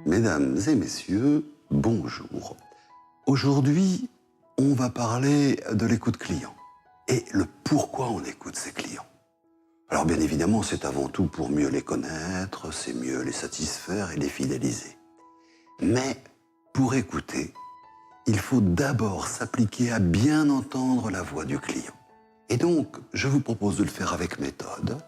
Mesdames et messieurs, bonjour. Aujourd'hui, on va parler de l'écoute client et le pourquoi on écoute ses clients. Alors bien évidemment, c'est avant tout pour mieux les connaître, c'est mieux les satisfaire et les fidéliser. Mais pour écouter, il faut d'abord s'appliquer à bien entendre la voix du client. Et donc, je vous propose de le faire avec méthode,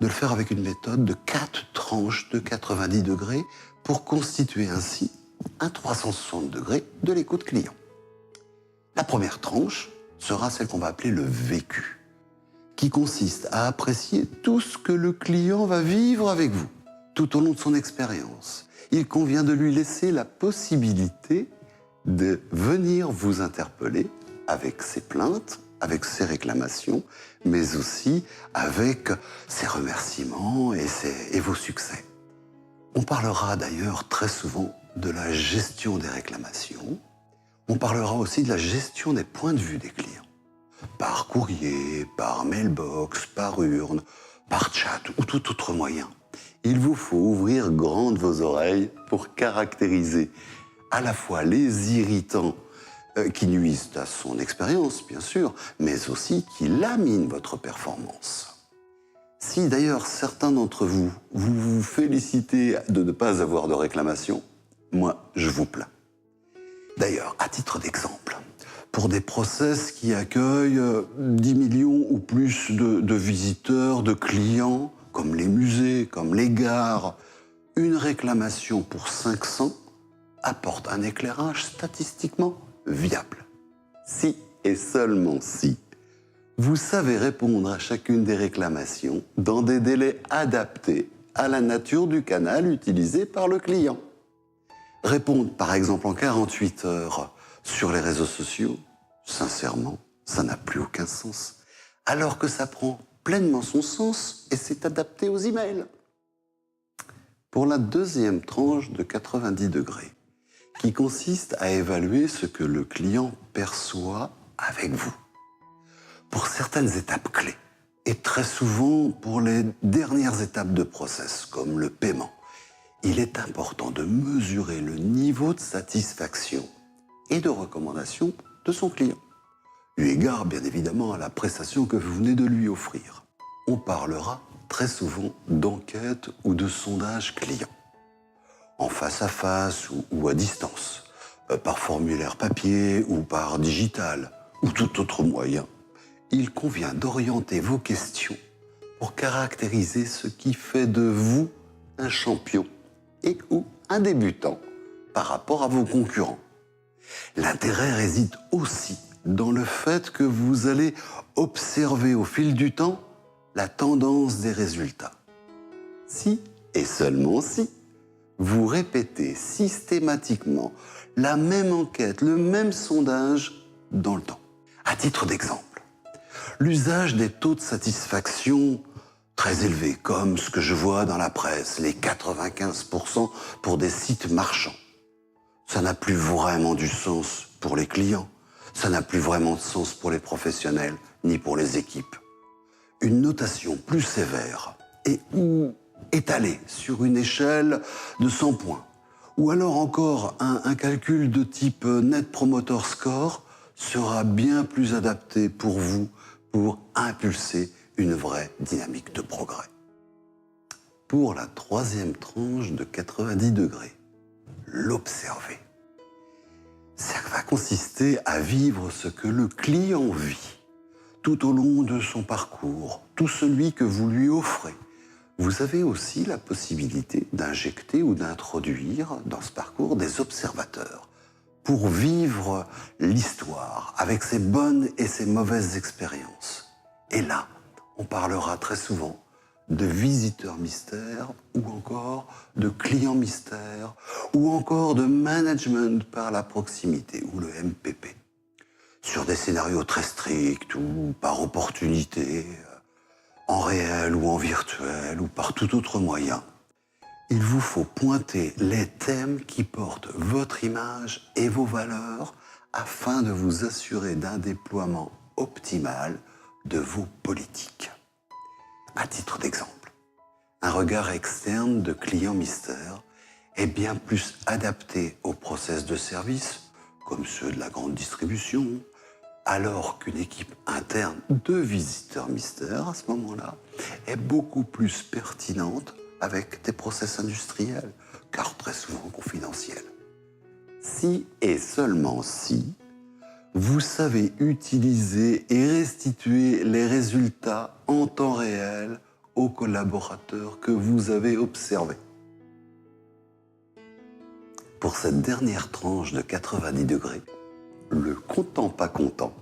de le faire avec une méthode de 4 tranches de 90 degrés pour constituer ainsi un 360 degrés de l'écoute client. La première tranche sera celle qu'on va appeler le vécu, qui consiste à apprécier tout ce que le client va vivre avec vous tout au long de son expérience. Il convient de lui laisser la possibilité de venir vous interpeller avec ses plaintes, avec ses réclamations, mais aussi avec ses remerciements et vos succès. On parlera d'ailleurs très souvent de la gestion des réclamations. On parlera aussi de la gestion des points de vue des clients. Par courrier, par mailbox, par urne, par chat ou tout autre moyen. Il vous faut ouvrir grandes vos oreilles pour caractériser à la fois les irritants qui nuisent à son expérience, bien sûr, mais aussi qui laminent votre performance. Si d'ailleurs certains d'entre vous vous félicitez de ne pas avoir de réclamation, moi, je vous plains. D'ailleurs, à titre d'exemple, pour des process qui accueillent 10 millions ou plus de visiteurs, de clients, comme les musées, comme les gares, une réclamation pour 500 apporte un éclairage statistiquement viable. Si et seulement si vous savez répondre à chacune des réclamations dans des délais adaptés à la nature du canal utilisé par le client. Répondre par exemple en 48 heures sur les réseaux sociaux, sincèrement, ça n'a plus aucun sens. Alors que ça prend pleinement son sens et c'est adapté aux emails. Pour la deuxième tranche de 90 degrés, qui consiste à évaluer ce que le client perçoit avec vous. Pour certaines étapes clés, et très souvent pour les dernières étapes de process, comme le paiement, il est important de mesurer le niveau de satisfaction et de recommandation de son client, eu égard bien évidemment à la prestation que vous venez de lui offrir. On parlera très souvent d'enquête ou de sondage client, en face à face ou à distance, par formulaire papier ou par digital, ou tout autre moyen. Il convient d'orienter vos questions pour caractériser ce qui fait de vous un champion et ou un débutant par rapport à vos concurrents. L'intérêt réside aussi dans le fait que vous allez observer au fil du temps la tendance des résultats. Si, et seulement si, vous répétez systématiquement la même enquête, le même sondage dans le temps. À titre d'exemple, l'usage des taux de satisfaction très élevés, comme ce que je vois dans la presse, les 95% pour des sites marchands. Ça n'a plus vraiment du sens pour les clients, ça n'a plus vraiment de sens pour les professionnels, ni pour les équipes. Une notation plus sévère et ou étalée sur une échelle de 100 points, ou alors encore un calcul de type Net Promoter Score sera bien plus adapté pour vous pour impulser une vraie dynamique de progrès. Pour la troisième tranche de 90 degrés, l'observer. Ça va consister à vivre ce que le client vit tout au long de son parcours, tout celui que vous lui offrez. Vous avez aussi la possibilité d'injecter ou d'introduire dans ce parcours des observateurs pour vivre l'histoire avec ses bonnes et ses mauvaises expériences. Et là, on parlera très souvent de visiteurs mystères ou encore de clients mystères ou encore de management par la proximité ou le MPP. Sur des scénarios très stricts ou par opportunité, en réel ou en virtuel ou par tout autre moyen. Il vous faut pointer les thèmes qui portent votre image et vos valeurs afin de vous assurer d'un déploiement optimal de vos politiques. À titre d'exemple, un regard externe de client mystère est bien plus adapté aux process de service, comme ceux de la grande distribution, alors qu'une équipe interne de visiteurs mystères, à ce moment-là, est beaucoup plus pertinente avec des process industriels, car très souvent confidentiels. Si et seulement si, vous savez utiliser et restituer les résultats en temps réel aux collaborateurs que vous avez observés. Pour cette dernière tranche de 90 degrés, le content pas content,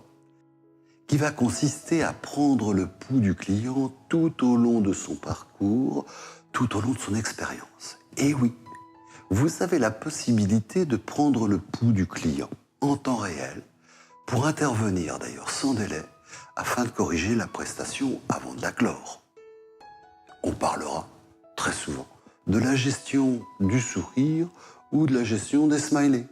qui va consister à prendre le pouls du client tout au long de son parcours, tout au long de son expérience. Et oui, vous avez la possibilité de prendre le pouls du client en temps réel, pour intervenir d'ailleurs sans délai, afin de corriger la prestation avant de la clore. On parlera très souvent de la gestion du sourire ou de la gestion des smileys.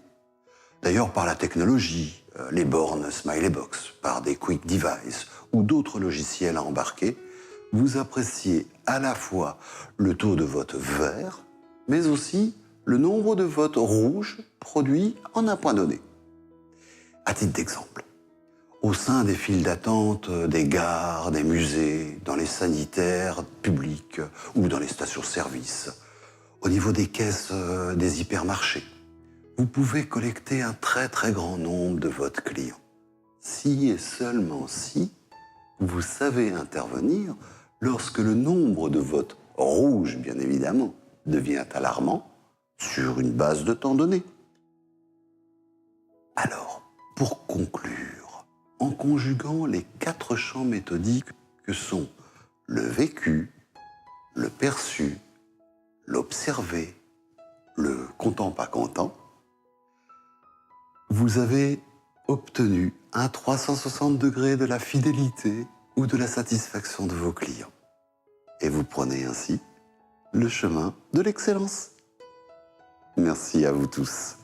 D'ailleurs, par la technologie, les bornes Smiley Box, par des Quick Device ou d'autres logiciels à embarquer, vous appréciez à la fois le taux de vote vert, mais aussi le nombre de votes rouges produits en un point donné. À titre d'exemple, au sein des files d'attente des gares, des musées, dans les sanitaires publics ou dans les stations-service, au niveau des caisses des hypermarchés, vous pouvez collecter un très très grand nombre de votes clients. Si et seulement si vous savez intervenir lorsque le nombre de votes rouges, bien évidemment, devient alarmant sur une base de temps donné. Alors, pour conclure, en conjuguant les 4 champs méthodiques que sont le vécu, le perçu, l'observé, le content pas content, vous avez obtenu un 360 degrés de la fidélité ou de la satisfaction de vos clients. Et vous prenez ainsi le chemin de l'excellence. Merci à vous tous.